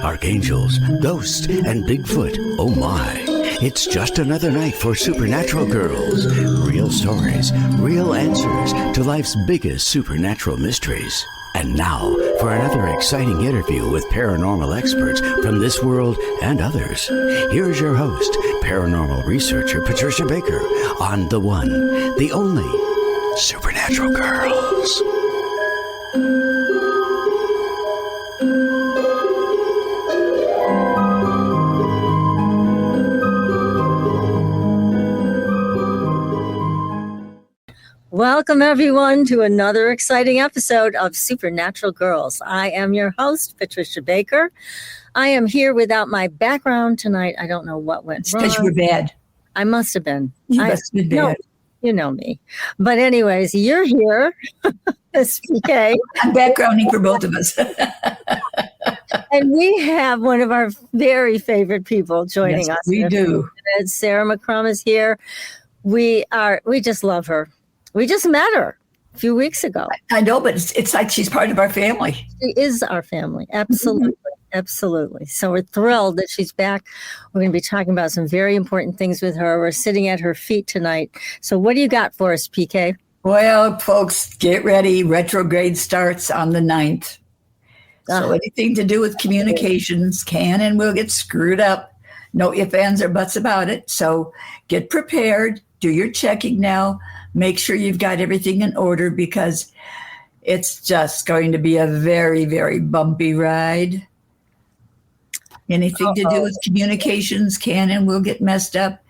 Archangels, ghosts, and Bigfoot. Oh my. It's just another night for Supernatural Girls. Real stories, real answers to life's biggest supernatural mysteries. And now for another exciting interview with paranormal experts from this world and others. Here's your host, paranormal researcher Patricia Baker, on the one, the only Supernatural Girls. Welcome, everyone, to another exciting episode of Supernatural Girls. I am your host, Patricia Baker. I am here without my background tonight. I don't know what went wrong. Because you were bad. I must have been. You must have been bad. You know me. But anyways, you're here, PK. I'm backgrounding for both of us. And we have one of our very favorite people joining us. We do. Sarah McCrum is here. We just love her. We just met her a few weeks ago. I know, but it's like she's part of our family. She is our family. Absolutely. Mm-hmm. Absolutely. So we're thrilled that she's back. We're going to be talking about some very important things with her. We're sitting at her feet tonight. So what do you got for us, PK? Well, folks, get ready. Retrograde starts on the 9th. So anything to do with communications can and will get screwed up. No ifs, ands, or buts about it. So get prepared. Do your checking now. Make sure you've got everything in order because it's just going to be a very, very bumpy ride. Anything to do with communications can and will get messed up.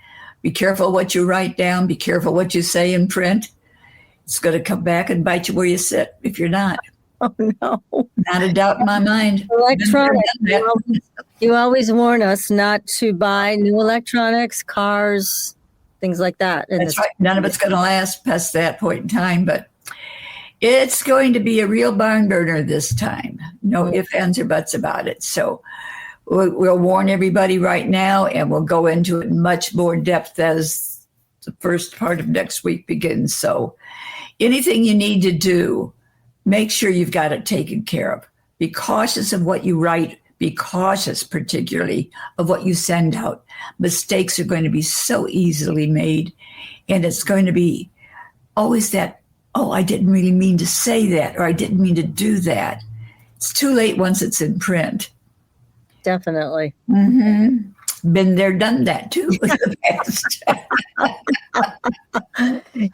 Be careful what you write down. Be careful what you say in print. It's going to come back and bite you where you sit if you're not. Oh, no. Not a doubt in my mind. Electronics. You always warn us not to buy new electronics, cars, things like that. That's right. None of it's going to last past that point in time, but it's going to be a real barn burner this time. No ifs, ands, or buts about it. So we'll warn everybody right now, and we'll go into it in much more depth as the first part of next week begins. So anything you need to do, make sure you've got it taken care of. Be cautious of what you write. Be cautious, particularly, of what you send out. Mistakes are going to be so easily made, and it's going to be always that, oh, I didn't really mean to say that, or I didn't mean to do that. It's too late once it's in print. Definitely. Mm-hmm. Been there, done that, too, in the past.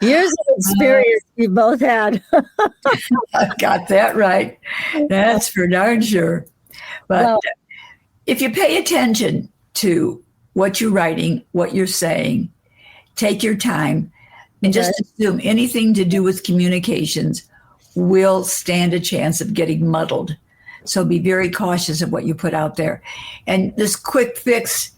Years of experience we both had. I got that right. That's for darn sure. But if you pay attention to what you're writing, what you're saying, take your time and just assume anything to do with communications will stand a chance of getting muddled. So be very cautious of what you put out there. And this quick fix,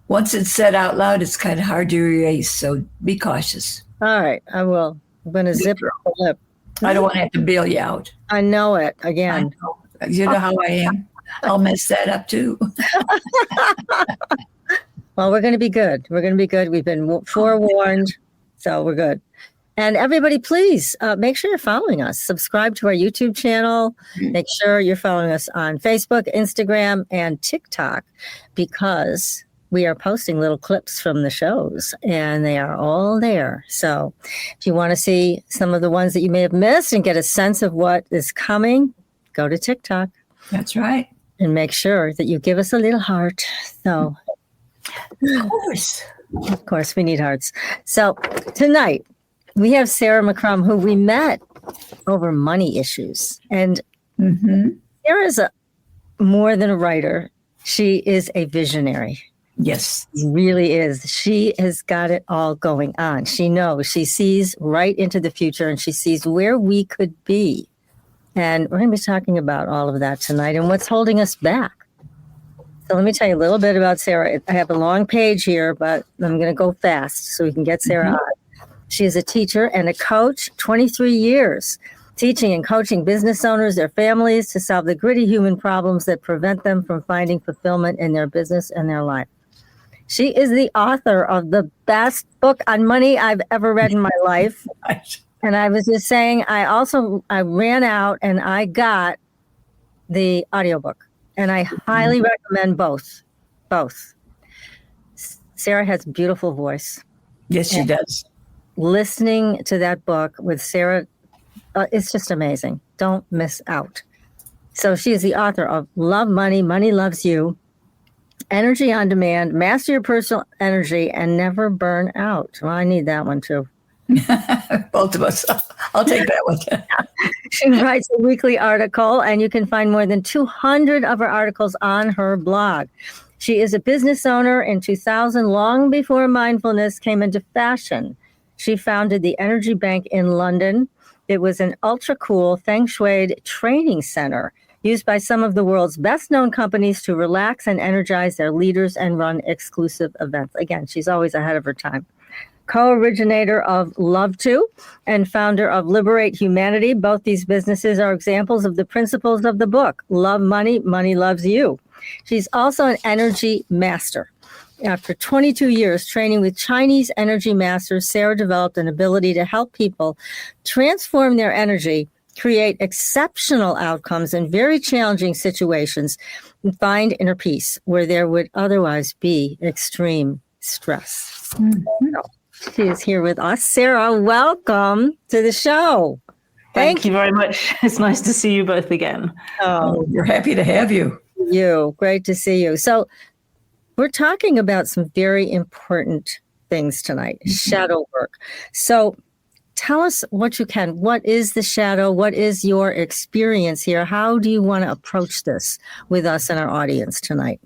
once it's said out loud, it's kind of hard to erase. So be cautious. All right, I will. I'm going to zip the lip. I don't want to have to bail you out. I know it again. I know. You know how I am. I'll mess that up too. Well, we're going to be good. We're going to be good. We've been forewarned, so we're good. And everybody, please make sure you're following us. Subscribe to our YouTube channel. Make sure you're following us on Facebook, Instagram, and TikTok because we are posting little clips from the shows, and they are all there. So if you want to see some of the ones that you may have missed and get a sense of what is coming, go to TikTok. That's right. And make sure that you give us a little heart. So, of course, we need hearts. So tonight we have Sarah McCrum, who we met over money issues. And Sarah is more than a writer. She is a visionary. Yes. She really is. She has got it all going on. She knows. She sees right into the future, and she sees where we could be. And we're going to be talking about all of that tonight and what's holding us back. So let me tell you a little bit about Sarah. I have a long page here, but I'm going to go fast so we can get Sarah on. She is a teacher and a coach, 23 years, teaching and coaching business owners, their families, to solve the gritty human problems that prevent them from finding fulfillment in their business and their life. She is the author of the best book on money I've ever read in my life. And I was just saying, I ran out and I got the audiobook, and I highly recommend both. Sarah has a beautiful voice. Yes, she does. Listening to that book with Sarah, it's just amazing. Don't miss out. So she is the author of Love Money, Money Loves You, Energy on Demand, Master Your Personal Energy, and Never Burn Out. Well, I need that one too. Both of us. I'll take that one. She writes a weekly article, and you can find more than 200 of her articles on her blog. She is a business owner in 2000, long before mindfulness came into fashion. She founded the Energy Bank in London. It was an ultra cool feng shui training center used by some of the world's best known companies to relax and energize their leaders and run exclusive events. Again, she's always ahead of her time. Co-originator of Love To and founder of Liberate Humanity. Both these businesses are examples of the principles of the book, Love Money, Money Loves You. She's also an energy master. After 22 years training with Chinese energy masters, Sarah developed an ability to help people transform their energy, create exceptional outcomes in very challenging situations, and find inner peace where there would otherwise be extreme stress. Mm-hmm. She is here with us. Sarah, welcome to the show. Thank you very much. It's nice to see you both again. Oh, we're happy to have you. Great to see you. So we're talking about some very important things tonight, shadow work. So tell us what you can. What is the shadow? What is your experience here? How do you want to approach this with us and our audience tonight?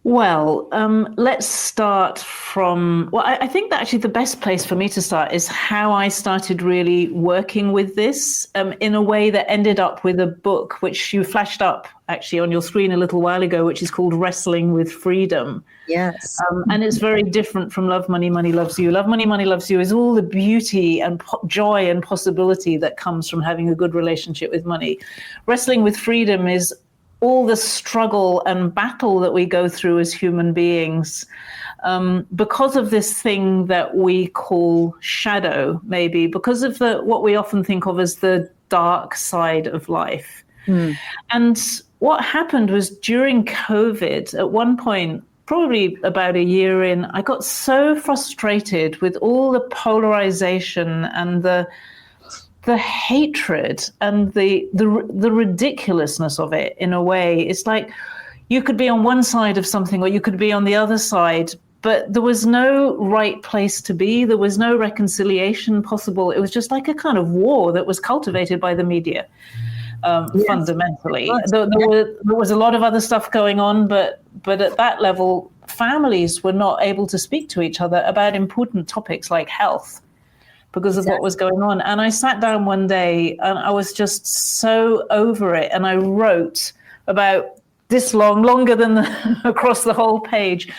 Well, let's start from, I think that actually the best place for me to start is how I started really working with this in a way that ended up with a book, which you flashed up actually on your screen a little while ago, which is called Wrestling with Freedom. Yes. And it's very different from Love Money, Money Loves You. Love Money, Money Loves You is all the beauty and joy and possibility that comes from having a good relationship with money. Wrestling with Freedom is all the struggle and battle that we go through as human beings because of this thing that we call shadow, maybe because of what we often think of as the dark side of life. And what happened was during COVID, at one point, probably about a year in, I got so frustrated with all the polarization and the hatred and the ridiculousness of it. In a way, it's like you could be on one side of something or you could be on the other side, but there was no right place to be. There was no reconciliation possible. It was just like a kind of war that was cultivated by the media. Fundamentally, there was a lot of other stuff going on, but at that level, families were not able to speak to each other about important topics like health because of what was going on. And I sat down one day and I was just so over it. And I wrote about this long, longer than across the whole page,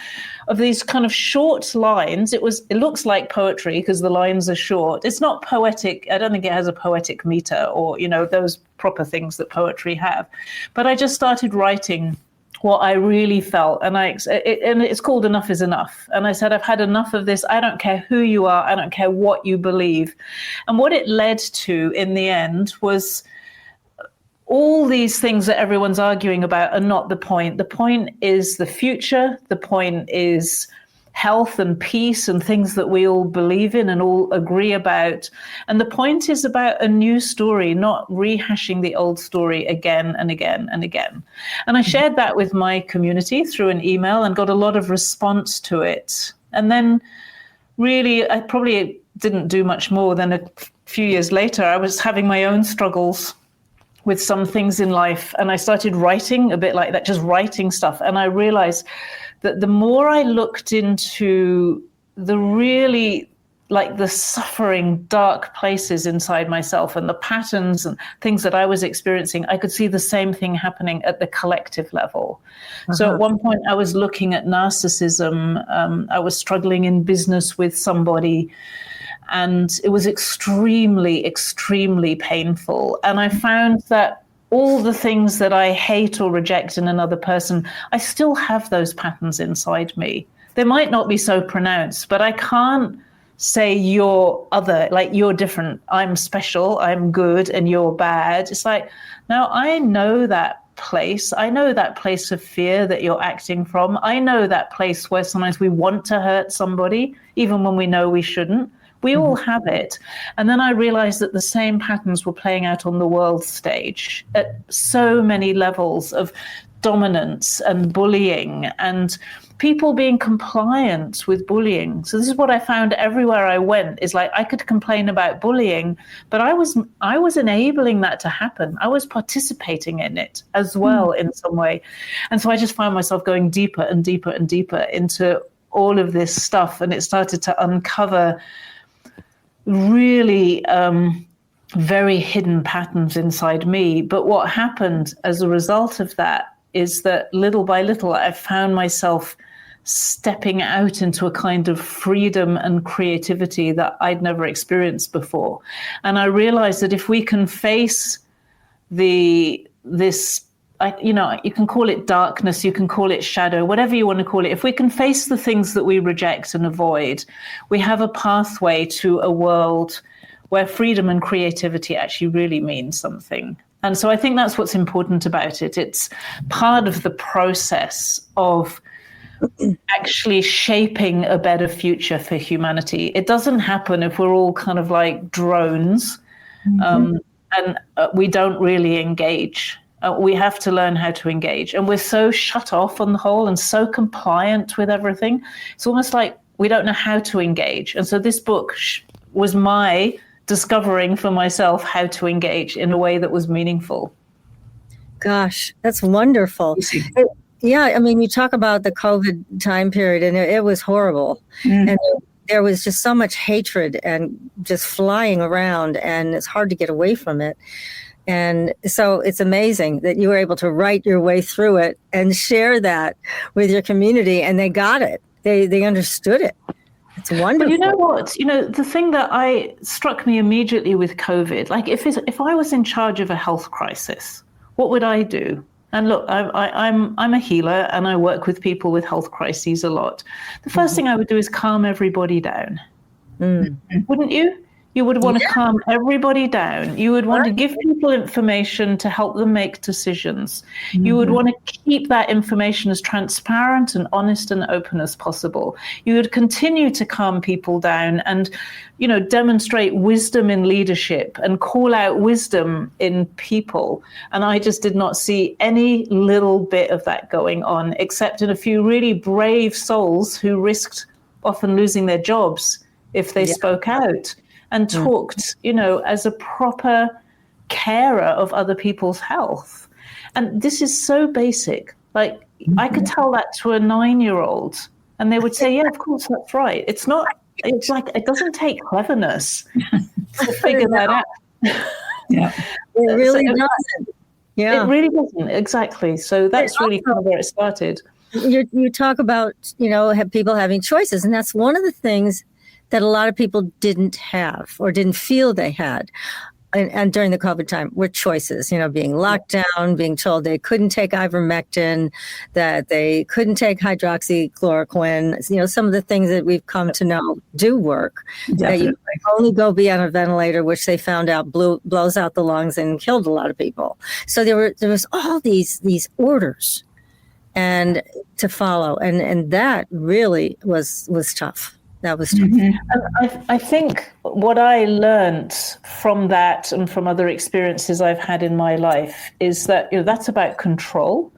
of these kind of short lines. It looks like poetry because the lines are short. It's not poetic. I don't think it has a poetic meter or, those proper things that poetry have. But I just started writing what I really felt. And it's called Enough is Enough. And I said, I've had enough of this. I don't care who you are. I don't care what you believe. And what it led to in the end was all these things that everyone's arguing about are not the point. The point is the future. The point is health and peace and things that we all believe in and all agree about. And the point is about a new story, not rehashing the old story again and again and again. And I shared that with my community through an email and got a lot of response to it. And then really, I probably didn't do much more than a few years later. I was having my own struggles with some things in life. And I started writing a bit like that, just writing stuff. And I realized that the more I looked into the really like the suffering, dark places inside myself and the patterns and things that I was experiencing, I could see the same thing happening at the collective level. So at one point I was looking at narcissism. I was struggling in business with somebody, and it was extremely, extremely painful. And I found that all the things that I hate or reject in another person, I still have those patterns inside me. They might not be so pronounced, but I can't say you're other, like you're different, I'm special, I'm good, and you're bad. It's like, now I know that place. I know that place of fear that you're acting from. I know that place where sometimes we want to hurt somebody, even when we know we shouldn't. We all have it. And then I realized that the same patterns were playing out on the world stage at so many levels of dominance and bullying and people being compliant with bullying. So this is what I found everywhere I went, is like I could complain about bullying, but I was enabling that to happen. I was participating in it as well in some way. And so I just found myself going deeper and deeper and deeper into all of this stuff. And it started to uncover really very hidden patterns inside me. But what happened as a result of that is that little by little, I found myself stepping out into a kind of freedom and creativity that I'd never experienced before. And I realized that if we can face you can call it darkness, you can call it shadow, whatever you want to call it. If we can face the things that we reject and avoid, we have a pathway to a world where freedom and creativity actually really mean something. And so I think that's what's important about it. It's part of the process of actually shaping a better future for humanity. It doesn't happen if we're all kind of like drones and we don't really engage. We have to learn how to engage. And we're so shut off on the whole and so compliant with everything. It's almost like we don't know how to engage. And so this book was my discovering for myself how to engage in a way that was meaningful. Gosh, that's wonderful. Yeah, I mean, you talk about the COVID time period, and it was horrible. And there was just so much hatred and just flying around, and it's hard to get away from it. And so it's amazing that you were able to write your way through it and share that with your community, and they got it. They understood it. It's wonderful. But you know what? The thing that struck me immediately with COVID, like if I was in charge of a health crisis, what would I do? And look, I'm a healer and I work with people with health crises a lot. The first thing I would do is calm everybody down. Wouldn't you? You would want to calm everybody down. You would want to give people information to help them make decisions. You would want to keep that information as transparent and honest and open as possible. You would continue to calm people down and, demonstrate wisdom in leadership and call out wisdom in people. And I just did not see any little bit of that going on, except in a few really brave souls who risked often losing their jobs if they spoke out. And talked, as a proper carer of other people's health. And this is so basic. Like, I could tell that to a 9-year-old and they would say, yeah, of course, that's right. It's like, it doesn't take cleverness to figure that out. Yeah, it really doesn't. Yeah, it really doesn't. Exactly. So that's really kind of where it started. You talk about, have people having choices. And that's one of the things that a lot of people didn't have or didn't feel they had. And during the COVID time were choices, being locked down, being told they couldn't take ivermectin, that they couldn't take hydroxychloroquine, some of the things that we've come to know do work. That you only go be on a ventilator, which they found out blows out the lungs and killed a lot of people. So there was all these orders and to follow. And that really was tough. That was tough. I think what I learned from that and from other experiences I've had in my life is that that's about control.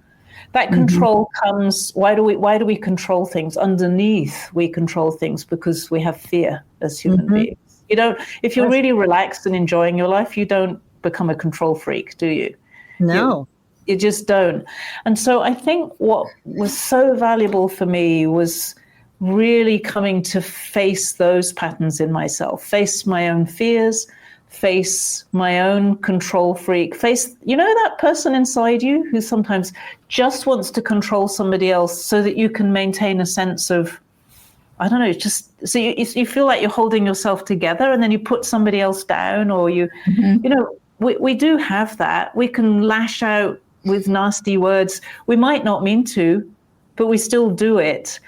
That control comes. Why do we control things? Underneath, we control things because we have fear as human beings. If you're really relaxed and enjoying your life, you don't become a control freak, do you? No. You just don't. And so I think what was so valuable for me was really coming to face those patterns in myself, face my own fears, face my own control freak, face, that person inside you who sometimes just wants to control somebody else so that you can maintain a sense of, I don't know, just so you feel like you're holding yourself together and then you put somebody else down or we do have that. We can lash out with nasty words. We might not mean to, but we still do it.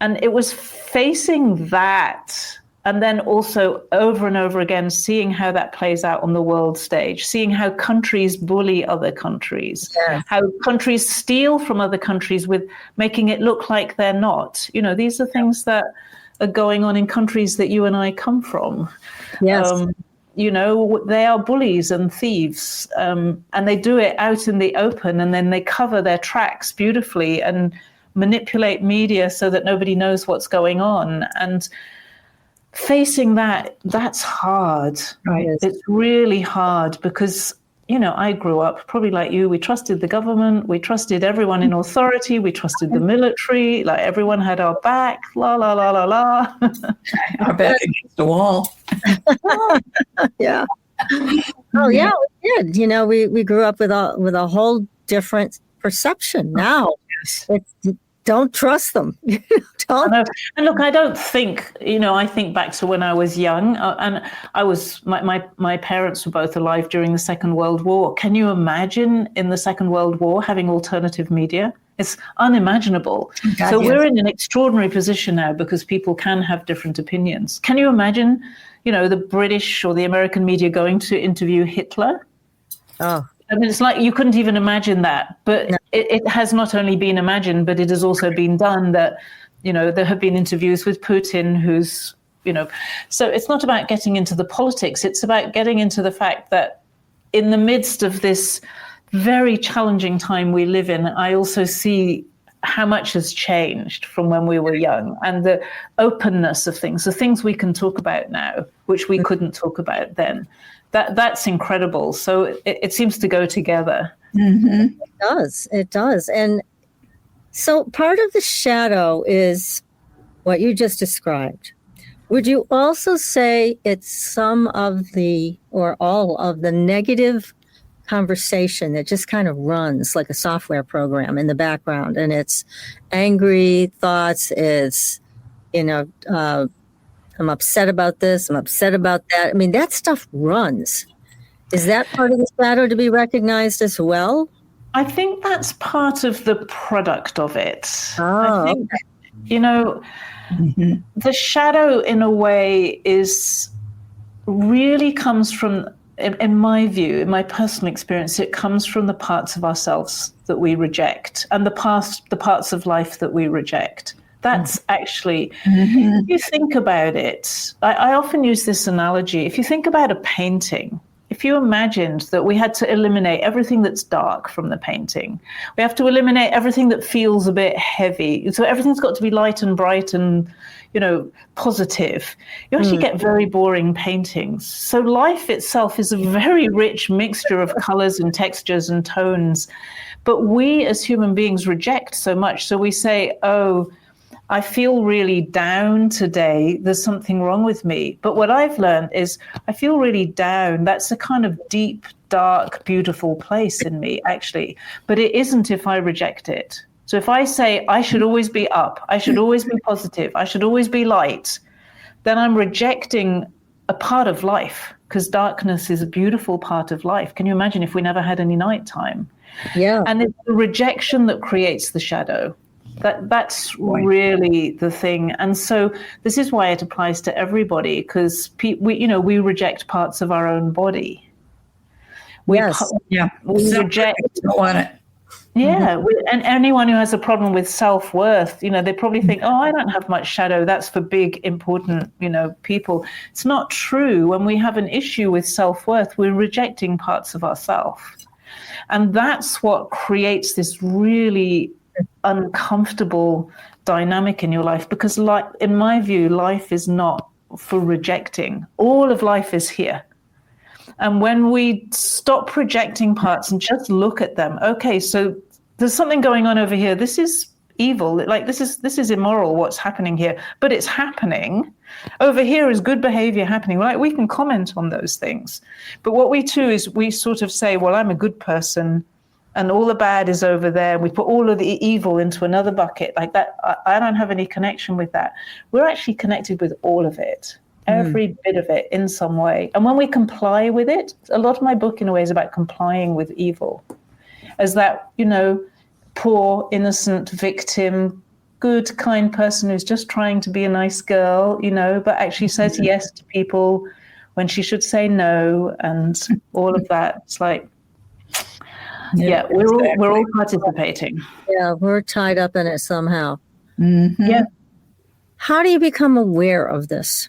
And it was facing that, and then also over and over again, seeing how that plays out on the world stage, seeing how countries bully other countries, how countries steal from other countries with making it look like they're not. You know, these are things that are going on in countries that you and I come from. Yes. You know, they are bullies and thieves, and they do it out in the open, and then they cover their tracks beautifully and manipulate media so that nobody knows what's going on. And facing that's hard. Right. It's really hard because, you know, I grew up probably like you. We trusted the government. We trusted everyone in authority. We trusted the military. Like, everyone had our back. La, la, la, la, la. Our back against the wall. Yeah. Oh, yeah, we did. You know, we grew up with a whole different perception now. Don't trust them. Don't. And look, I don't think, you know, I think back to when I was young, and I was, my parents were both alive during the Second World War. Can you imagine in the Second World War having alternative media? It's unimaginable. God, so yes. We're in an extraordinary position now because people can have different opinions. Can you imagine, you know, the British or the American media going to interview Hitler? Oh. I mean, it's like you couldn't even imagine that. But no. It has not only been imagined, but it has also been done that, you know, there have been interviews with Putin who's, you know, so it's not about getting into the politics. It's about getting into the fact that in the midst of this very challenging time we live in, I also see how much has changed from when we were young, and the openness of things, the things we can talk about now, which we couldn't talk about then. That's incredible. So it seems to go together. Mm-hmm. It does. And so part of the shadow is what you just described. Would you also say it's some of the, or all of the negative conversation that just kind of runs like a software program in the background, and it's angry thoughts, it's, you know, I'm upset about this, I'm upset about that. I mean, that stuff runs. Is that part of the shadow to be recognized as well? I think that's part of the product of it. Oh, I think, you know, the shadow in a way really comes from, in my view, in my personal experience, it comes from the parts of ourselves that we reject and the parts of life that we reject. That's actually, if you think about it, I often use this analogy. If you think about a painting, if you imagined that we had to eliminate everything that's dark from the painting, we have to eliminate everything that feels a bit heavy. So everything's got to be light and bright and, you know, positive. You actually get very boring paintings. So life itself is a very rich mixture of colors and textures and tones. But we as human beings reject so much. So we say, oh, I feel really down today. There's something wrong with me. But what I've learned is I feel really down. That's a kind of deep, dark, beautiful place in me, actually. But it isn't if I reject it. So if I say I should always be up, I should always be positive, I should always be light, then I'm rejecting a part of life, because darkness is a beautiful part of life. Can you imagine if we never had any nighttime? Yeah. And it's the rejection that creates the shadow. That's really the thing. And so this is why it applies to everybody, because we reject parts of our own body. We reject. Don't want it. Yeah, and anyone who has a problem with self-worth, they probably think, oh, I don't have much shadow. That's for big, important, people. It's not true. When we have an issue with self-worth, we're rejecting parts of ourselves. And that's what creates this really uncomfortable dynamic in your life, because in my view, life is not for rejecting. All of life is here. And when we stop projecting parts and just look at them, okay, so there's something going on over here. This is evil. Like this is immoral, what's happening here, but it's happening. Over here is good behavior happening. Like we can comment on those things. But what we do is we sort of say, well, I'm a good person and all the bad is over there. We put all of the evil into another bucket like that. I don't have any connection with that. We're actually connected with all of it. every bit of it in some way. And when we comply with it, a lot of my book in a way is about complying with evil, as that, poor, innocent victim, good, kind person who's just trying to be a nice girl, but actually says yes to people when she should say no, and all of that. It's like, we're all participating. Yeah, we're tied up in it somehow. Mm-hmm. Yeah. How do you become aware of this?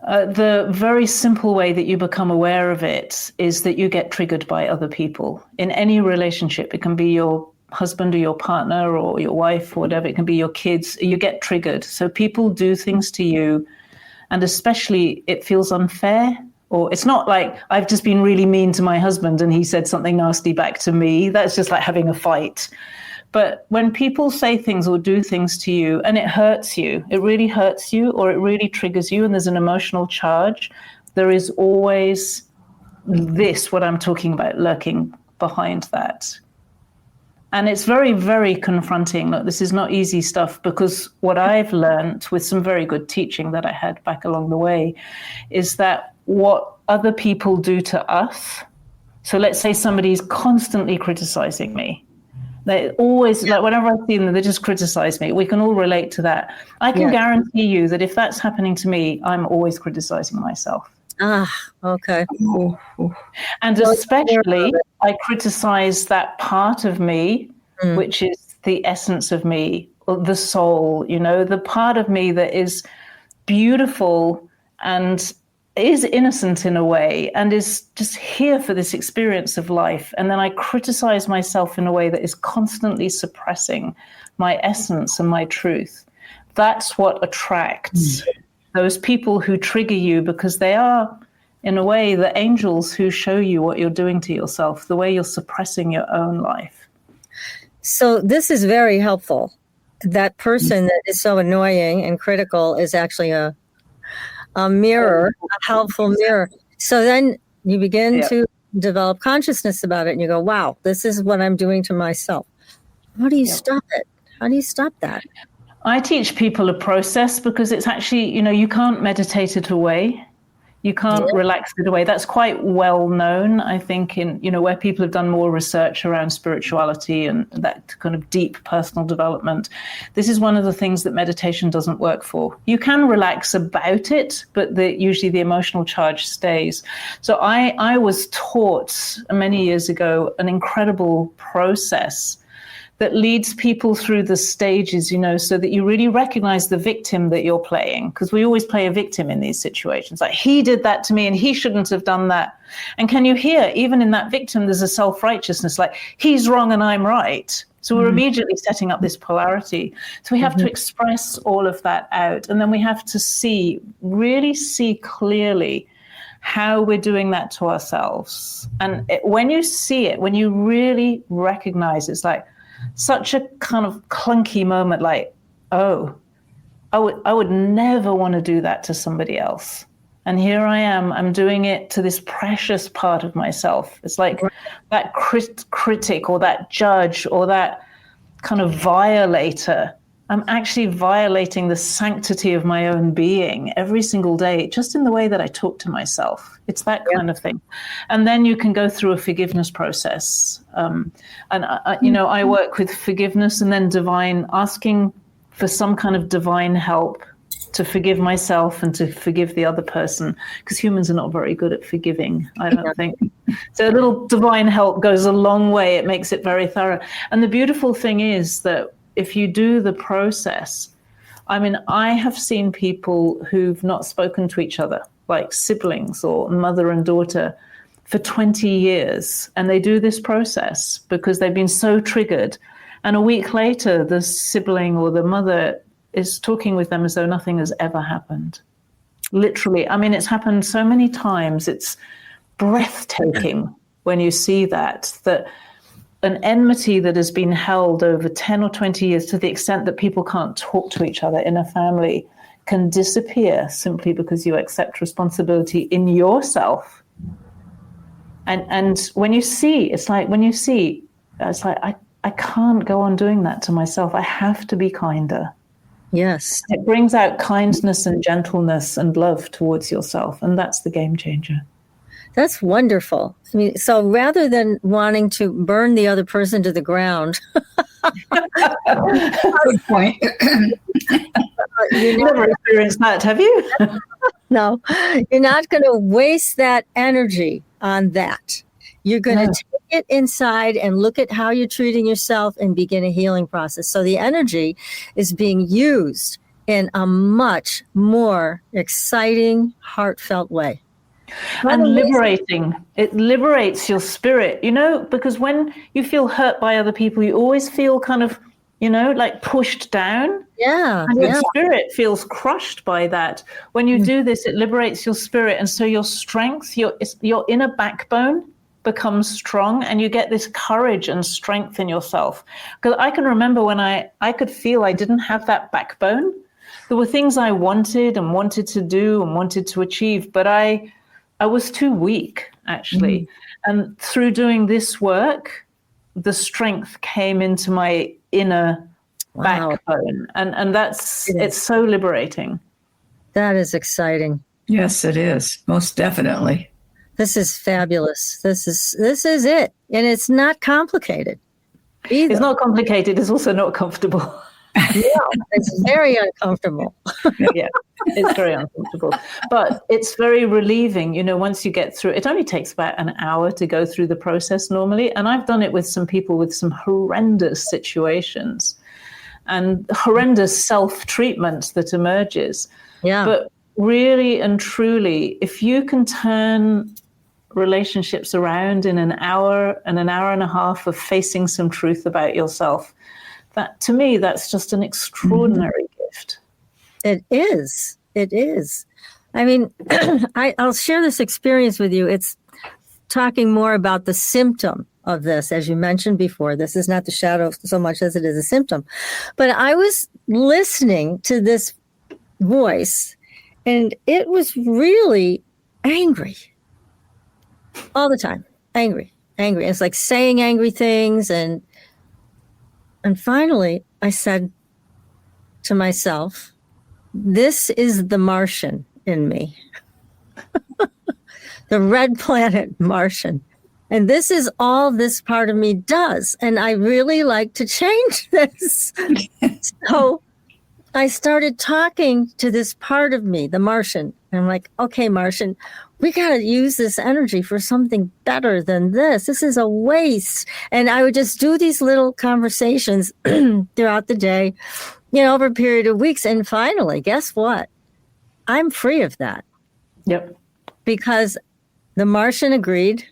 The very simple way that you become aware of it is that you get triggered by other people. In any relationship, it can be your husband or your partner or your wife or whatever, it can be your kids, you get triggered. So people do things to you, and especially it feels unfair. Or it's not like I've just been really mean to my husband and he said something nasty back to me. That's just like having a fight. But when people say things or do things to you and it hurts you, it really hurts you, or it really triggers you, and there's an emotional charge, there is always this, what I'm talking about, lurking behind that. And it's very, very confronting. Look, this is not easy stuff, because what I've learned with some very good teaching that I had back along the way is that what other people do to us, so let's say somebody's constantly criticizing me. They always, like whenever I see them, they just criticize me. We can all relate to that. I can guarantee you that if that's happening to me, I'm always criticizing myself. Ah, okay. And especially, I criticize that part of me, which is the essence of me, or the soul, the part of me that is beautiful and is innocent in a way and is just here for this experience of life. And then I criticize myself in a way that is constantly suppressing my essence and my truth. That's what attracts those people who trigger you, because they are, in a way, the angels who show you what you're doing to yourself, the way you're suppressing your own life. So this is very helpful. That person that is so annoying and critical is actually a mirror, a helpful mirror. So then you begin to develop consciousness about it, and you go, wow, this is what I'm doing to myself. How do you stop it? How do you stop that? I teach people a process, because it's actually, you can't meditate it away. You can't relax it away. That's quite well known, I think, in, where people have done more research around spirituality and that kind of deep personal development. This is one of the things that meditation doesn't work for. You can relax about it, but usually the emotional charge stays. So I was taught many years ago an incredible process that leads people through the stages, so that you really recognize the victim that you're playing, because we always play a victim in these situations. Like, he did that to me and he shouldn't have done that. And can you hear, even in that victim, there's a self-righteousness, like he's wrong and I'm right. So we're immediately setting up this polarity. So we have to express all of that out. And then we have to really see clearly how we're doing that to ourselves. And when you see it, when you really recognize, it's like, such a kind of clunky moment, like, oh, I would never want to do that to somebody else. And here I am, I'm doing it to this precious part of myself. It's like that critic or that judge or that kind of violator. I'm actually violating the sanctity of my own being every single day, just in the way that I talk to myself. It's that kind of thing. And then you can go through a forgiveness process. I work with forgiveness and then asking for some kind of divine help to forgive myself and to forgive the other person, because humans are not very good at forgiving, I don't think. So a little divine help goes a long way. It makes it very thorough. And the beautiful thing is that if you do the process, I have seen people who've not spoken to each other, like siblings or mother and daughter, for 20 years. And they do this process because they've been so triggered. And a week later, the sibling or the mother is talking with them as though nothing has ever happened. Literally. It's happened so many times. It's breathtaking when you see that an enmity that has been held over 10 or 20 years, to the extent that people can't talk to each other in a family, can disappear simply because you accept responsibility in yourself. And when you see, I can't go on doing that to myself. I have to be kinder. Yes. It brings out kindness and gentleness and love towards yourself. And that's the game changer. That's wonderful. I mean, so rather than wanting to burn the other person to the ground, Good point. You've never experienced that, have you? no, you're not going to waste that energy on that. You're going to take it inside and look at how you're treating yourself and begin a healing process. So the energy is being used in a much more exciting, heartfelt way. And liberating. It liberates your spirit, because when you feel hurt by other people, you always feel kind of, like pushed down. Yeah. And your spirit feels crushed by that. When you do this, it liberates your spirit. And so your strength, your inner backbone becomes strong, and you get this courage and strength in yourself. Because I can remember when I could feel I didn't have that backbone. There were things I wanted to do and wanted to achieve, but I was too weak, actually. And through doing this work, the strength came into my inner backbone. And it's so liberating. That is exciting. Yes, it is. Most definitely. This is fabulous. This is it. And it's not complicated either. It's not complicated. It's also not comfortable. Yeah, it's very uncomfortable. Yeah, it's very uncomfortable. But it's very relieving, once you get through. It only takes about an hour to go through the process normally. And I've done it with some people with some horrendous situations and horrendous self-treatment that emerges. Yeah. But really and truly, if you can turn relationships around in an hour and a half of facing some truth about yourself, that to me, that's just an extraordinary gift. It is. It is. I mean, I'll share this experience with you. It's talking more about the symptom of this, as you mentioned before. This is not the shadow so much as it is a symptom. But I was listening to this voice, and it was really angry all the time. Angry. It's like saying angry things. And finally, I said to myself, this is the Martian in me, the red planet Martian. And this is all this part of me does. And I really like to change this. So I started talking to this part of me, the Martian. And I'm like, okay, Martian, we got to use this energy for something better than this. This is a waste. And I would just do these little conversations throughout the day, over a period of weeks. And finally, guess what? I'm free of that. Yep. Because the Martian agreed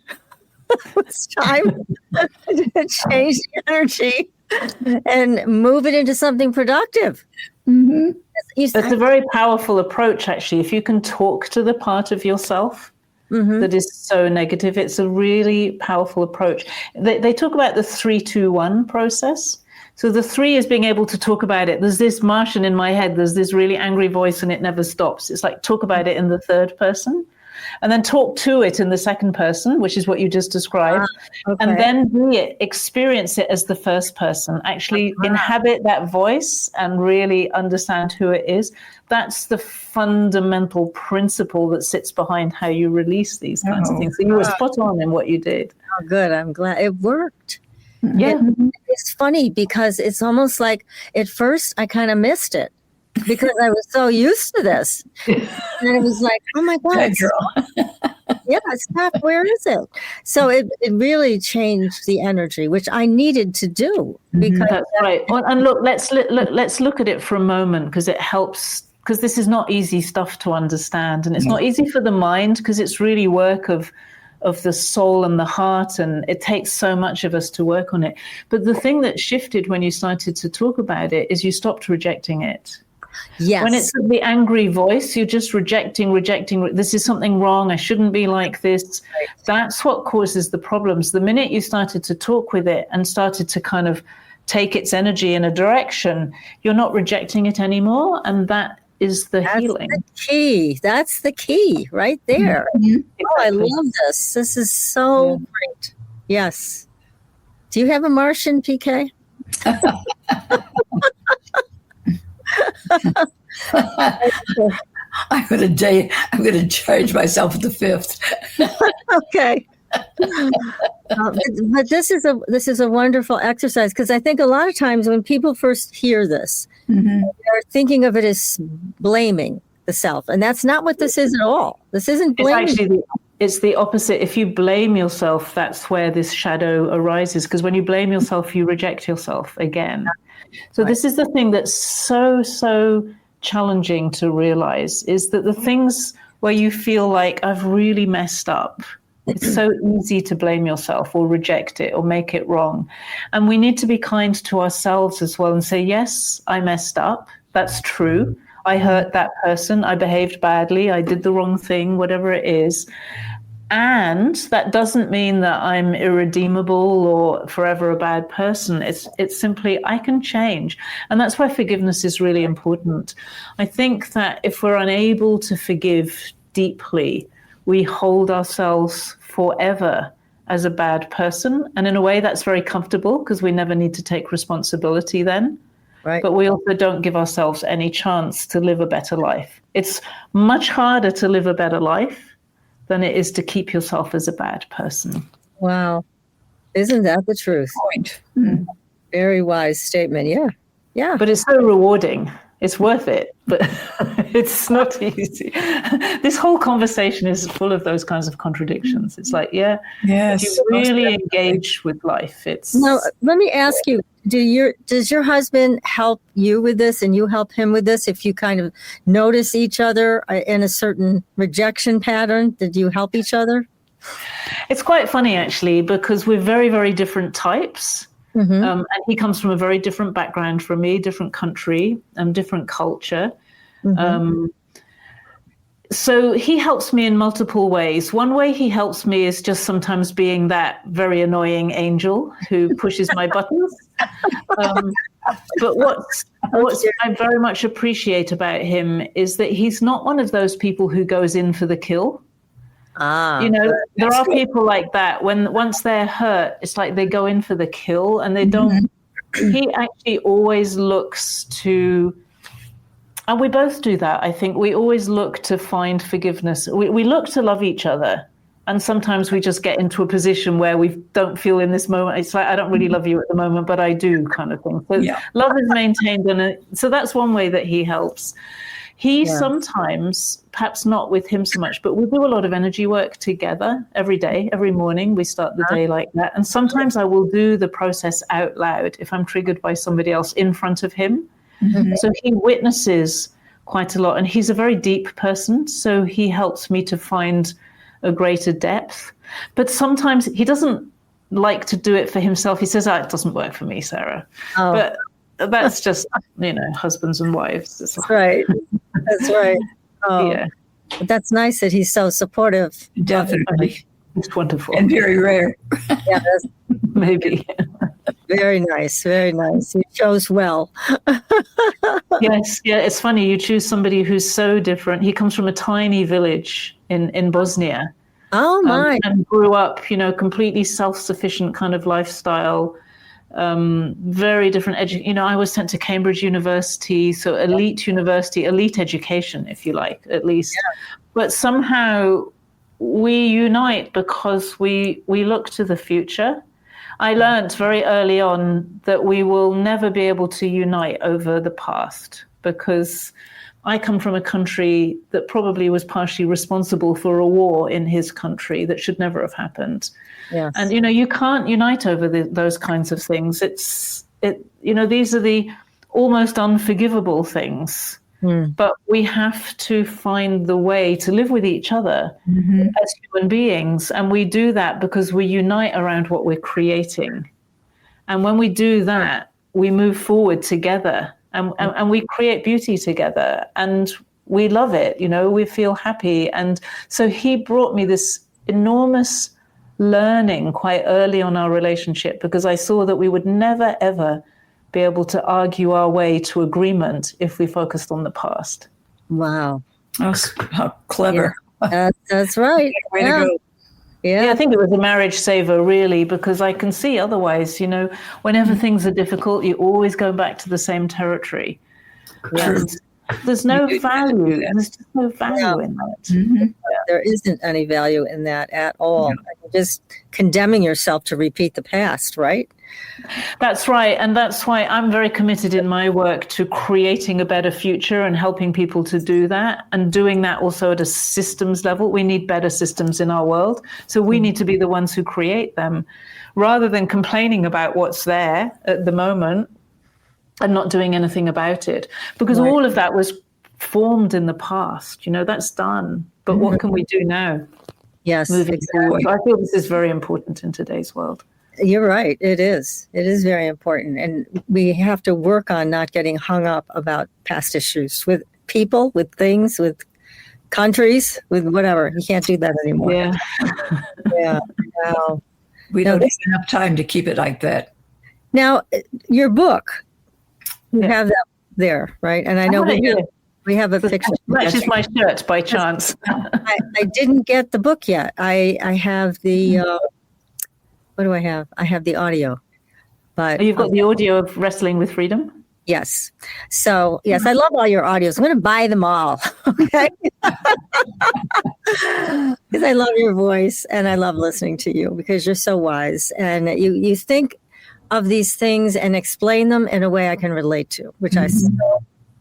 it's time to change the energy and move it into something productive. Mm-hmm. It's a very powerful approach, actually. If you can talk to the part of yourself that is so negative, it's a really powerful approach. They talk about the 3-2-1 process. So the 3 is being able to talk about it. There's this Martian in my head. There's this really angry voice, and it never stops. It's like talk about it in the third person, and then talk to it in the second person, which is what you just described. Okay. And then experience it as the first person, actually inhabit that voice and really understand who it is. That's the fundamental principle that sits behind how you release these kinds of things. So you were spot on in what you did. Oh, good. I'm glad it worked. Yeah. It's funny because it's almost like at first I kind of missed it because I was so used to this. And it was like, oh my God. Yeah, stop. Where is it? So it really changed the energy, which I needed to do. Because that's right. Well, and look, let's look at it for a moment, because it helps, because this is not easy stuff to understand. And it's not easy for the mind, because it's really work of the soul and the heart, and it takes so much of us to work on it. But the thing that shifted when you started to talk about it is you stopped rejecting it. Yes. When it's the angry voice, you're just rejecting. This is something wrong. I shouldn't be like this. Right. That's what causes the problems. The minute you started to talk with it and started to kind of take its energy in a direction, you're not rejecting it anymore. And that's healing. The key. That's the key right there. Mm-hmm. Oh, I love this. This is so great. Yes. Do you have a Martian, PK? I'm going to charge myself at the 5th. Okay. But this is a wonderful exercise, because I think a lot of times when people first hear this, they're thinking of it as blaming the self, and that's not what this is at all. This isn't blaming. It's the opposite. If you blame yourself, that's where this shadow arises, because when you blame yourself, you reject yourself again. So this is the thing that's so challenging to realize, is that the things where you feel like I've really messed up, it's so easy to blame yourself or reject it or make it wrong. And we need to be kind to ourselves as well and say, yes, I messed up. That's true. I hurt that person. I behaved badly. I did the wrong thing, whatever it is. And that doesn't mean that I'm irredeemable or forever a bad person. It's simply, I can change. And that's why forgiveness is really important. I think that if we're unable to forgive deeply, we hold ourselves forever as a bad person. And in a way, that's very comfortable, because we never need to take responsibility then. Right. But we also don't give ourselves any chance to live a better life. It's much harder to live a better life than it is to keep yourself as a bad person. Wow. Isn't that the truth? Point. Very wise statement. Yeah. Yeah. But it's so rewarding. It's worth it, but it's not easy. This whole conversation is full of those kinds of contradictions. It's like, yes, if you really engage with life, it's... Now, let me ask you, does your husband help you with this and you help him with this? If you kind of notice each other in a certain rejection pattern, did you help each other? It's quite funny, actually, because we're very, very different types. And he comes from a very different background from me, different country, different culture. So he helps me in multiple ways. One way he helps me is just sometimes being that very annoying angel who pushes my buttons. But what I very much appreciate about him is that he's not one of those people who goes in for the kill. There are people like that. Once they're hurt, it's like they go in for the kill, and they don't. He actually always looks to, and we both do that. I think we always look to find forgiveness. We look to love each other, and sometimes we just get into a position where we don't feel in this moment. It's like, I don't really love you at the moment, but I do, kind of thing. So love is maintained, so that's one way that he helps. He sometimes, perhaps not with him so much, but we do a lot of energy work together every day, every morning. We start the day like that. And sometimes I will do the process out loud if I'm triggered by somebody else in front of him. So he witnesses quite a lot. And he's a very deep person, so he helps me to find a greater depth. But sometimes he doesn't like to do it for himself. He says, it doesn't work for me, Sarah. But that's just, husbands and wives. That's right. That's right. But that's nice that he's so supportive. Definitely. It's wonderful. And very rare. Yeah, maybe. Very nice. Very nice. You chose well. Yes. Yeah. It's funny. You choose somebody who's so different. He comes from a tiny village in Bosnia. Oh, my. And grew up, completely self-sufficient kind of lifestyle. Very different I was sent to Cambridge University, so elite university, elite education, if you like, at least. But somehow we unite because we look to the future. I learned very early on that we will never be able to unite over the past, because I come from a country that probably was partially responsible for a war in his country that should never have happened. Yes. And, you can't unite over those kinds of things. These are the almost unforgivable things. But we have to find the way to live with each other as human beings. And we do that because we unite around what we're creating. And when we do that, we move forward together, and we create beauty together, and we love it, we feel happy. And so he brought me this enormous learning quite early on our relationship, because I saw that we would never, ever be able to argue our way to agreement if we focused on the past. Wow. How clever. Yeah. That's right. Way to go. Yeah, I think it was a marriage saver, really, because I can see otherwise, whenever things are difficult, you always go back to the same territory. Yes. There's no value. There's just no value in that. Mm-hmm. There isn't any value in that at all. You're just condemning yourself to repeat the past, right? That's right. And that's why I'm very committed in my work to creating a better future and helping people to do that, and doing that also at a systems level. We need better systems in our world. So we need to be the ones who create them, rather than complaining about what's there at the moment and not doing anything about it. Because all of that was formed in the past. That's done. But what can we do now? Yes, Moving forward. I feel this is very important in today's world. You're right. It is. It is very important. And we have to work on not getting hung up about past issues with people, with things, with countries, with whatever. You can't do that anymore. Yeah. Yeah. Wow. We don't have enough time to keep it like that. Now, your book, you have that there, right? And I know we have a picture. Matches my shirt by chance. I didn't get the book yet. I have the, what do I have? I have the audio. But You've got the audio of Wrestling with Freedom? Yes. So, yes, I love all your audios. I'm going to buy them all. Okay. Because I love your voice and I love listening to you because you're so wise. And you think of these things and explain them in a way I can relate to, which I so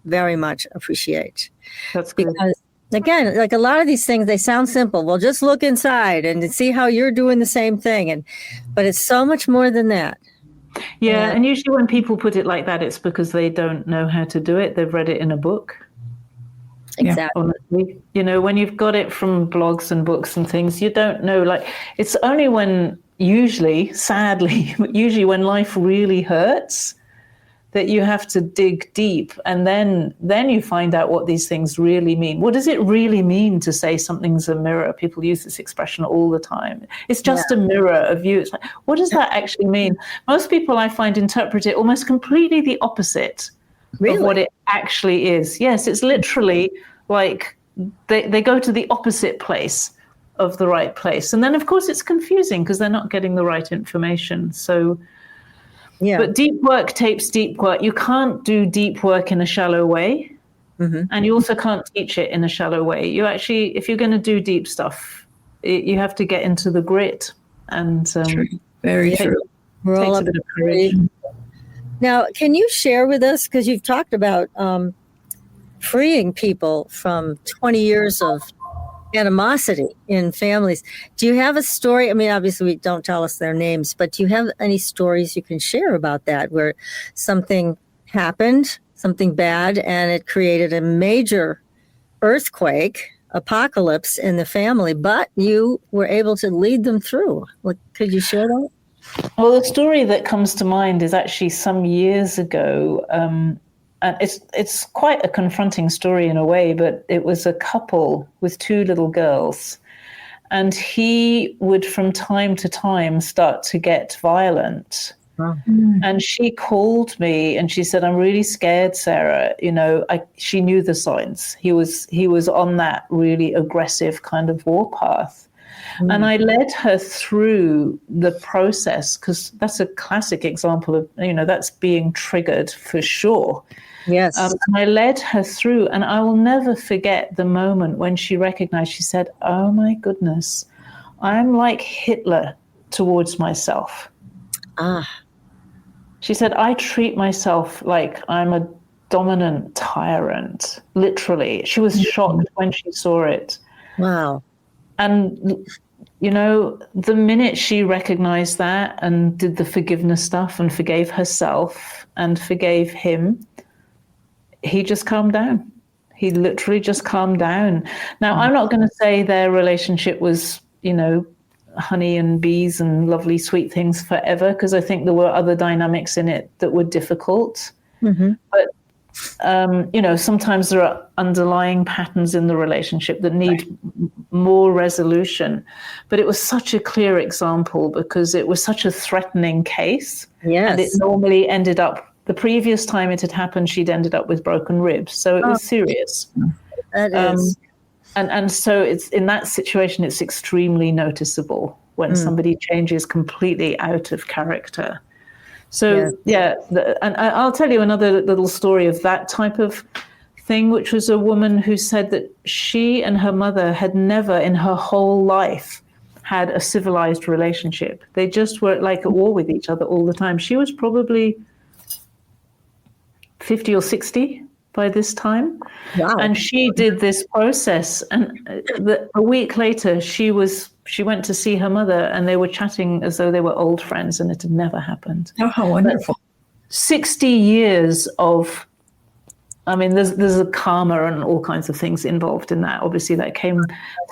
very much appreciate. That's good. Because, again, like a lot of these things, they sound simple. Well, just look inside and see how you're doing the same thing. But it's so much more than that. Yeah, and usually when people put it like that, it's because they don't know how to do it. They've read it in a book. Exactly. Honestly. When you've got it from blogs and books and things, you don't know. Like, it's only when, sadly, when life really hurts, that you have to dig deep, and then you find out what these things really mean. What does it really mean to say something's a mirror? People use this expression all the time. It's just a mirror of you. It's like, what does that actually mean? Most people, I find, interpret it almost completely the opposite of what it actually is. Yes, it's literally like they go to the opposite place of the right place. And then, of course, it's confusing because they're not getting the right information. So... yeah. But deep work takes deep work. You can't do deep work in a shallow way. And you also can't teach it in a shallow way. You actually, if you're going to do deep stuff, you have to get into the grit. And true. Very true. We're all a bit of courage. Now, can you share with us, because you've talked about freeing people from 20 years of animosity in families. Do you have a story? I mean, obviously, don't tell us their names, but do you have any stories you can share about that, where something happened, something bad, and it created a major earthquake, apocalypse in the family, but you were able to lead them through? Could you share that? Well, the story that comes to mind is actually some years ago. And it's quite a confronting story in a way, but it was a couple with two little girls. And he would, from time to time, start to get violent. Wow. And she called me and she said, "I'm really scared, Sarah." She knew the signs. He was on that really aggressive kind of warpath. And I led her through the process, because that's a classic example of, that's being triggered for sure. Yes. And I led her through, and I will never forget the moment when she recognized, she said, "Oh my goodness, I'm like Hitler towards myself." She said, "I treat myself like I'm a dominant tyrant," literally. She was shocked when she saw it. Wow. And, the minute she recognized that and did the forgiveness stuff and forgave herself and forgave him, he just calmed down. He literally just calmed down. Now, I'm not going to say their relationship was, honey and bees and lovely, sweet things forever, because I think there were other dynamics in it that were difficult. But, sometimes there are underlying patterns in the relationship that need more resolution. But it was such a clear example because it was such a threatening case. Yes. And it normally ended up, the previous time it had happened, she'd ended up with broken ribs. So it was serious. That is. And so it's in that situation, it's extremely noticeable when somebody changes completely out of character. So and I'll tell you another little story of that type of thing, which was a woman who said that she and her mother had never in her whole life had a civilized relationship. They just were like at war with each other all the time. She was probably 50 or 60 by this time. Wow. And she did this process. And a week later, she went to see her mother, and they were chatting as though they were old friends, and it had never happened. Oh, how wonderful. But 60 years of, I mean, there's a karma and all kinds of things involved in that. Obviously, that came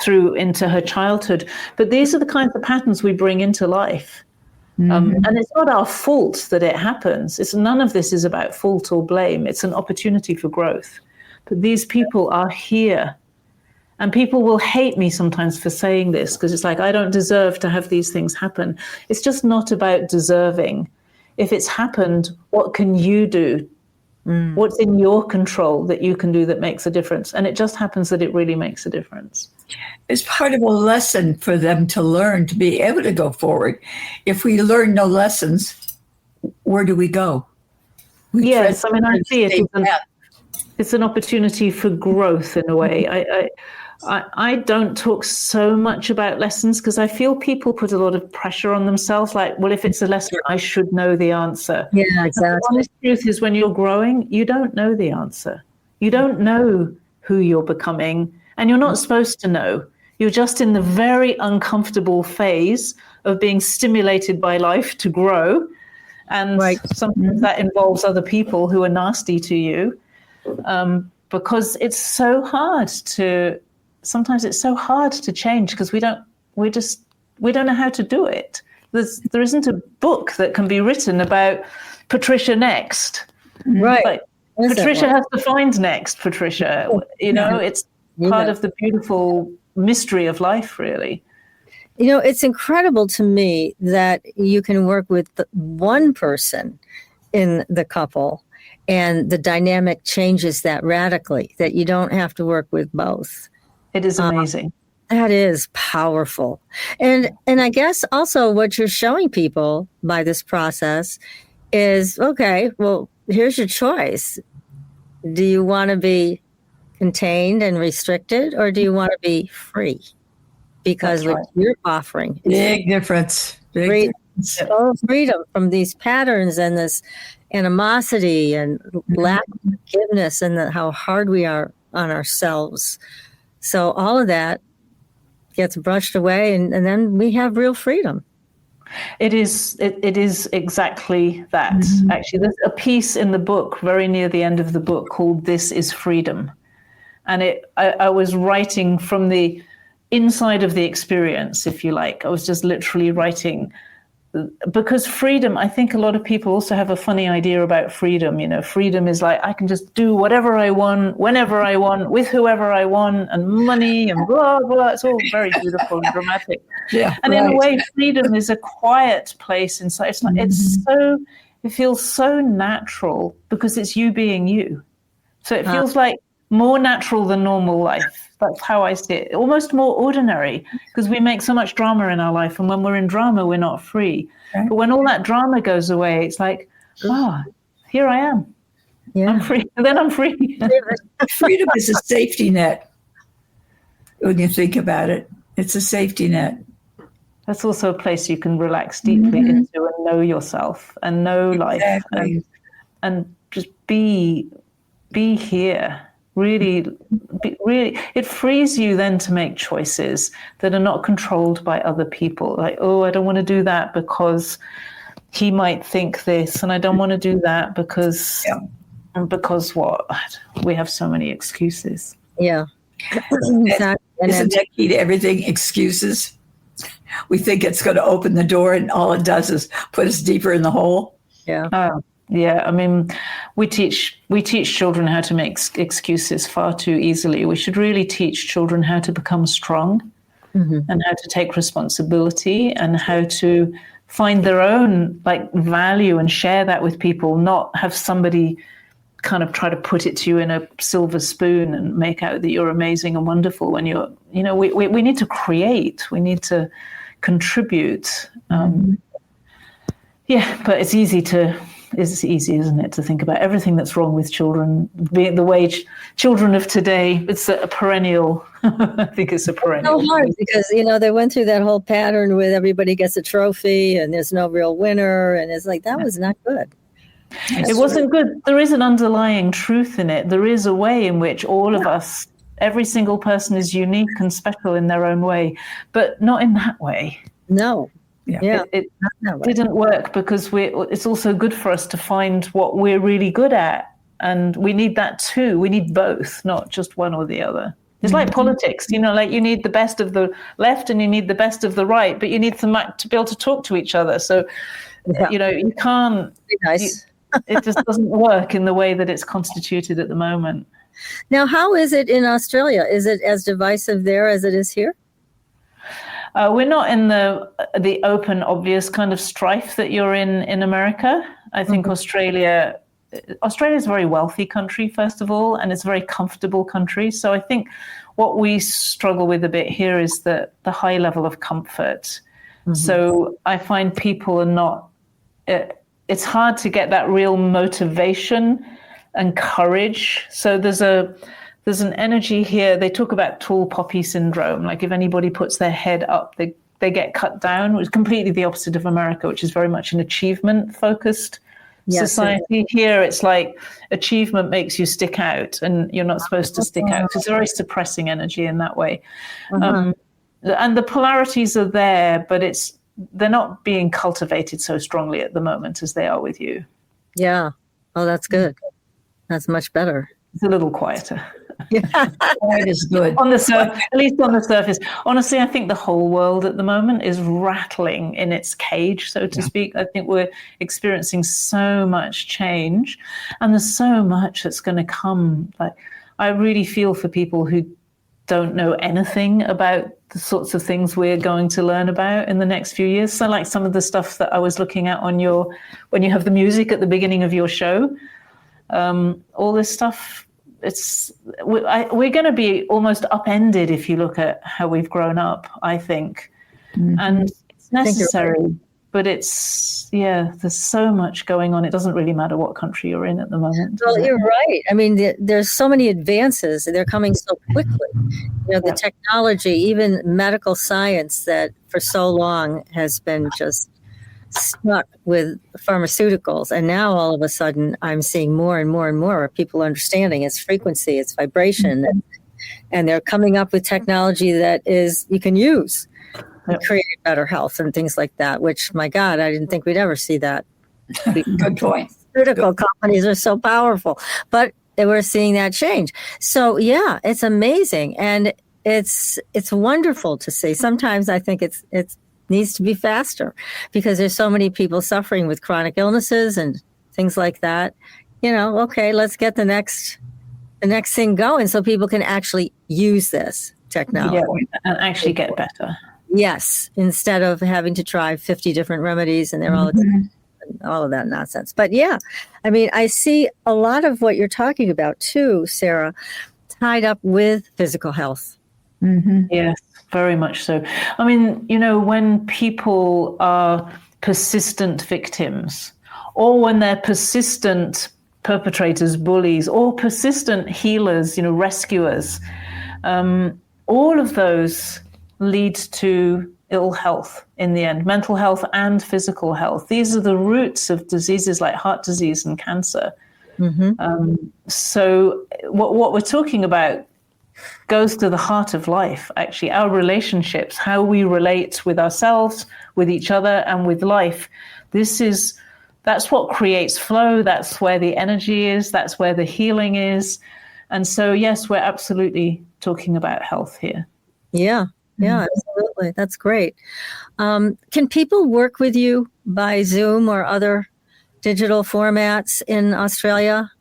through into her childhood. But these are the kinds of patterns we bring into life. And it's not our fault that it happens. None of this is about fault or blame. It's an opportunity for growth. But these people are here. And people will hate me sometimes for saying this, because it's like, I don't deserve to have these things happen. It's just not about deserving. If it's happened, what can you do? What's in your control that you can do that makes a difference? And it just happens that it really makes a difference. It's part of a lesson for them to learn to be able to go forward. If we learn no lessons, where do we go? Yes, I mean, I see it. It's an opportunity for growth in a way. I don't talk so much about lessons because I feel people put a lot of pressure on themselves. Like, well, if it's a lesson, I should know the answer. Yeah, exactly. And the honest truth is, when you're growing, you don't know the answer. You don't know who you're becoming, and you're not supposed to know. You're just in the very uncomfortable phase of being stimulated by life to grow. And sometimes that involves other people who are nasty to you, because it's so hard to change, because we don't know how to do it. There isn't a book that can be written about Patricia next. Right. Like, Patricia has to find next Patricia. It's part of the beautiful mystery of life, really. It's incredible to me that you can work with one person in the couple, and the dynamic changes that radically, that you don't have to work with both. It is amazing. That is powerful. And I guess also what you're showing people by this process is, okay, well, here's your choice. Do you want to be contained and restricted, or do you want to be free? Because what you're offering is big difference. Freedom from these patterns and this animosity and lack of forgiveness, and how hard we are on ourselves. So all of that gets brushed away, and then we have real freedom. It is exactly that. Actually, there's a piece in the book, very near the end of the book, called "This is Freedom," and I was writing from the inside of the experience, if you like. I was just literally writing, because freedom, I think a lot of people also have a funny idea about freedom. Freedom is like, I can just do whatever I want, whenever I want, with whoever I want, and money and blah, blah. It's all very beautiful and dramatic. Yeah, and in a way, freedom is a quiet place inside. It's like, it feels so natural because it's you being you. So it feels like more natural than normal life. That's how I see it. Almost more ordinary, because we make so much drama in our life. And when we're in drama, we're not free. Right. But when all that drama goes away, it's like, here I am. Yeah. I'm free. And then I'm free. Freedom is a safety net. When you think about it, it's a safety net. That's also a place you can relax deeply into and know yourself and know life and just be here. Really, it frees you then to make choices that are not controlled by other people. Like, I don't want to do that because he might think this, and I don't want to do that because what? We have so many excuses. Yeah. Exactly. Isn't that key to everything? Excuses. We think it's going to open the door, and all it does is put us deeper in the hole. Yeah. Yeah, I mean, we teach children how to make excuses far too easily. We should really teach children how to become strong and how to take responsibility and how to find their own value and share that with people, not have somebody kind of try to put it to you in a silver spoon and make out that you're amazing and wonderful when we need to create, we need to contribute. Yeah, but it's easy, isn't it, to think about everything that's wrong with children, being the way children of today. It's a perennial. I think it's a perennial. So hard because they went through that whole pattern with everybody gets a trophy and there's no real winner, and it's like that was not good. It wasn't good. There is an underlying truth in it. There is a way in which all of us, every single person, is unique and special in their own way, but not in that way. No. Yeah, it didn't work because it's also good for us to find what we're really good at, and we need that too. We need both, not just one or the other. It's like politics, like you need the best of the left and you need the best of the right, but you need to be able to talk to each other. So, you can't. Nice. It just doesn't work in the way that it's constituted at the moment. Now, how is it in Australia? Is it as divisive there as it is here? We're not in the open, obvious kind of strife that you're in America. I think Australia is a very wealthy country, first of all, and it's a very comfortable country. So I think what we struggle with a bit here is the high level of comfort. So I find people are not, it's hard to get that real motivation and courage. So there's an energy here. They talk about tall poppy syndrome. Like if anybody puts their head up, they get cut down, which is completely the opposite of America, which is very much an achievement-focused society. Here, it's like achievement makes you stick out, and you're not supposed to stick out. It's a very suppressing energy in that way. And the polarities are there, but they're not being cultivated so strongly at the moment as they are with you. Yeah. Oh, that's good. That's much better. It's a little quieter. Quiet is good. At least on the surface. Honestly, I think the whole world at the moment is rattling in its cage, so to speak. I think we're experiencing so much change, and there's so much that's going to come. Like, I really feel for people who don't know anything about the sorts of things we're going to learn about in the next few years. So like some of the stuff that I was looking at when you have the music at the beginning of your show, all this stuff, we're going to be almost upended if you look at how we've grown up, I think. And it's necessary, but there's so much going on. It doesn't really matter what country you're in at the moment. Well, you're right. I mean, there's so many advances, and they're coming so quickly. The technology, even medical science that for so long has been just stuck with pharmaceuticals, and now all of a sudden I'm seeing more and more and more of people understanding its frequency, its vibration, and they're coming up with technology that you can use to create better health and things like that, which, my God, I didn't think we'd ever see that. Good point. Pharmaceutical companies are so powerful, but we're seeing that change. So yeah, it's amazing, and it's wonderful to see. Sometimes I think it's needs to be faster because there's so many people suffering with chronic illnesses and things like that. Okay, let's get the next thing going so people can actually use this technology and actually get better. Yes, instead of having to try 50 different remedies and they're all of that nonsense. But yeah, I mean, I see a lot of what you're talking about too, Sarah, tied up with physical health. Yes. Very much so. I mean, when people are persistent victims, or when they're persistent perpetrators, bullies, or persistent healers, rescuers, all of those lead to ill health in the end, mental health and physical health. These are the roots of diseases like heart disease and cancer. So what we're talking about goes to the heart of life, actually, our relationships, how we relate with ourselves, with each other, and with life. That's what creates flow. That's where the energy is. That's where the healing is. And so, yes, we're absolutely talking about health here. Yeah, absolutely. That's great. Can people work with you by Zoom or other digital formats in Australia?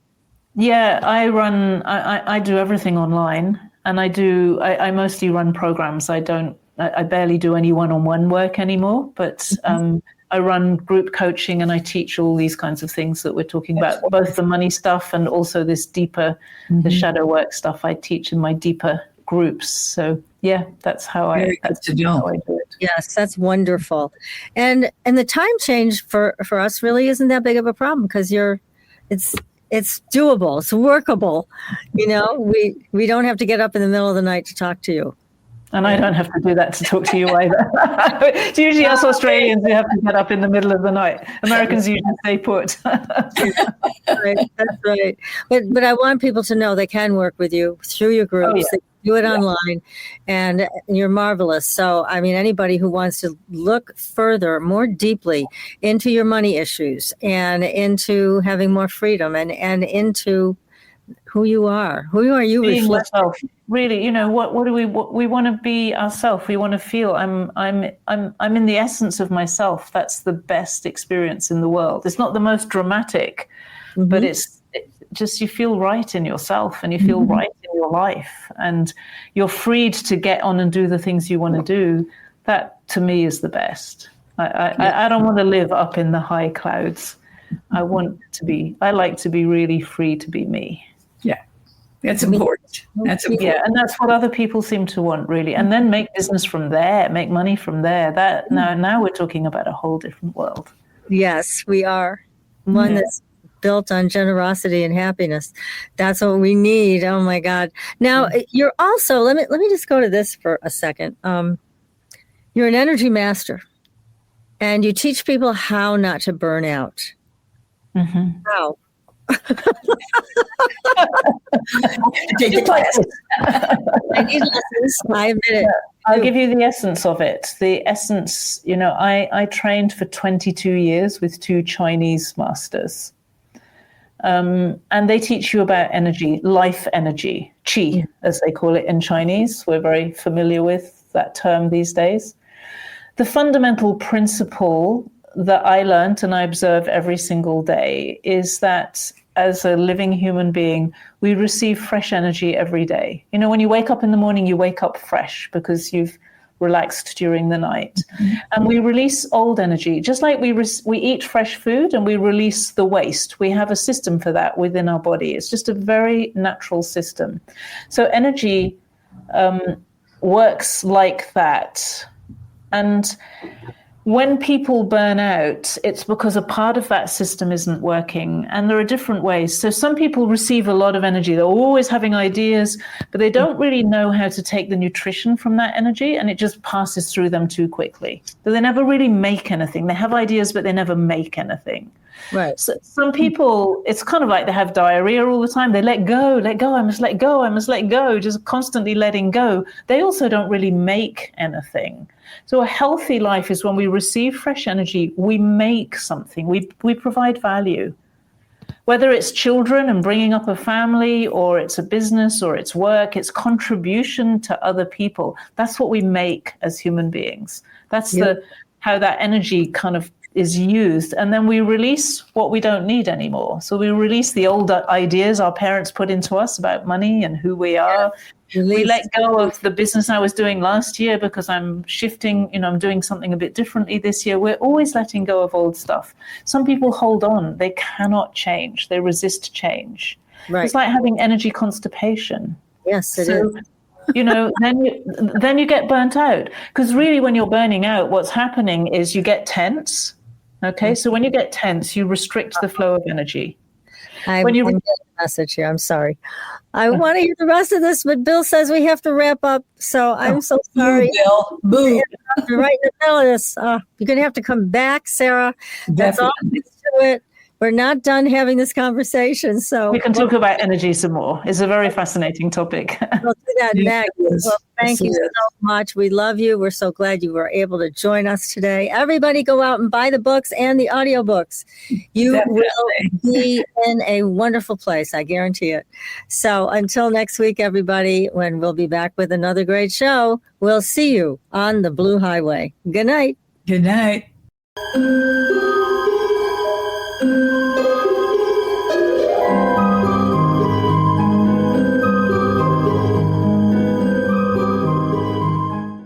Yeah, I do everything online, and I mostly run programs. I barely do any one-on-one work anymore, but I run group coaching and I teach all these kinds of things that we're talking about, both the money stuff and also this deeper, the shadow work stuff I teach in my deeper groups. So yeah, that's how I do it. Yes, that's wonderful. And the time change for us really isn't that big of a problem because it's doable, it's workable. We don't have to get up in the middle of the night to talk to you. And I don't have to do that to talk to you either. It's usually us Australians who have to get up in the middle of the night. Americans usually stay put. Right, that's right. But I want people to know they can work with you through your groups. Oh, yeah. They can do it online, and you're marvelous. So, I mean, anybody who wants to look further, more deeply into your money issues and into having more freedom and into who you are you being reflect. yourself, really. What do we want to be ourselves. We want to feel I'm in the essence of myself. That's the best experience in the world. It's not the most dramatic, but it's just you feel right in yourself and you feel right in your life, and you're freed to get on and do the things you want to do. That to me is the best. I don't want to live up in the high clouds. I like to be really free to be me. Yeah, that's important. That's important. Yeah, and that's what other people seem to want, really. And then make business from there, make money from there. That now we're talking about a whole different world. Yes, we are. One that's built on generosity and happiness. That's what we need. Oh my God. Now you're also, let me just go to this for a second. You're an energy master and you teach people how not to burn out. How? Take the class. I need lessons. I admit it. I'll give you the essence of it. The essence, I trained for 22 years with 2 Chinese masters. And they teach you about energy, life energy, qi, as they call it in Chinese. We're very familiar with that term these days. The fundamental principle that I learned and I observe every single day is that as a living human being, we receive fresh energy every day. When you wake up in the morning, you wake up fresh because you've relaxed during the night. And we release old energy, just like we eat fresh food and we release the waste. We have a system for that within our body. It's just a very natural system. So energy works like that. And when people burn out, it's because a part of that system isn't working. And there are different ways. So some people receive a lot of energy. They're always having ideas, but they don't really know how to take the nutrition from that energy, and it just passes through them too quickly. So they never really make anything. They have ideas, but they never make anything. Right. So some people, it's kind of like they have diarrhea all the time. They let go, I must let go, just constantly letting go. They also don't really make anything. So a healthy life is when we receive fresh energy, we make something, we provide value. Whether it's children and bringing up a family, or it's a business, or it's work, it's contribution to other people. That's what we make as human beings. That's how that energy kind of is used. And then we release what we don't need anymore. So we release the old ideas our parents put into us about money and who we are. We let go of the business I was doing last year because I'm shifting, I'm doing something a bit differently this year. We're always letting go of old stuff. Some people hold on. They cannot change. They resist change. Right. It's like having energy constipation. Yes, it is. Then you get burnt out. Because really when you're burning out, what's happening is you get tense. Okay, so when you get tense, you restrict the flow of energy. I'm getting a message here. I'm sorry. I want to hear the rest of this, but Bill says we have to wrap up. So I'm so sorry. Bill. Boo. You're right in the middle of this. You're going to have to come back, Sarah. That's all there is to it. We're not done having this conversation. So we can talk about energy some more. It's a very fascinating topic. We'll do that next. Well, thank you so much. We love you. We're so glad you were able to join us today. Everybody go out and buy the books and the audiobooks. You will be in a wonderful place. I guarantee it. So until next week, everybody, when we'll be back with another great show, we'll see you on the Blue Highway. Good night. Good night.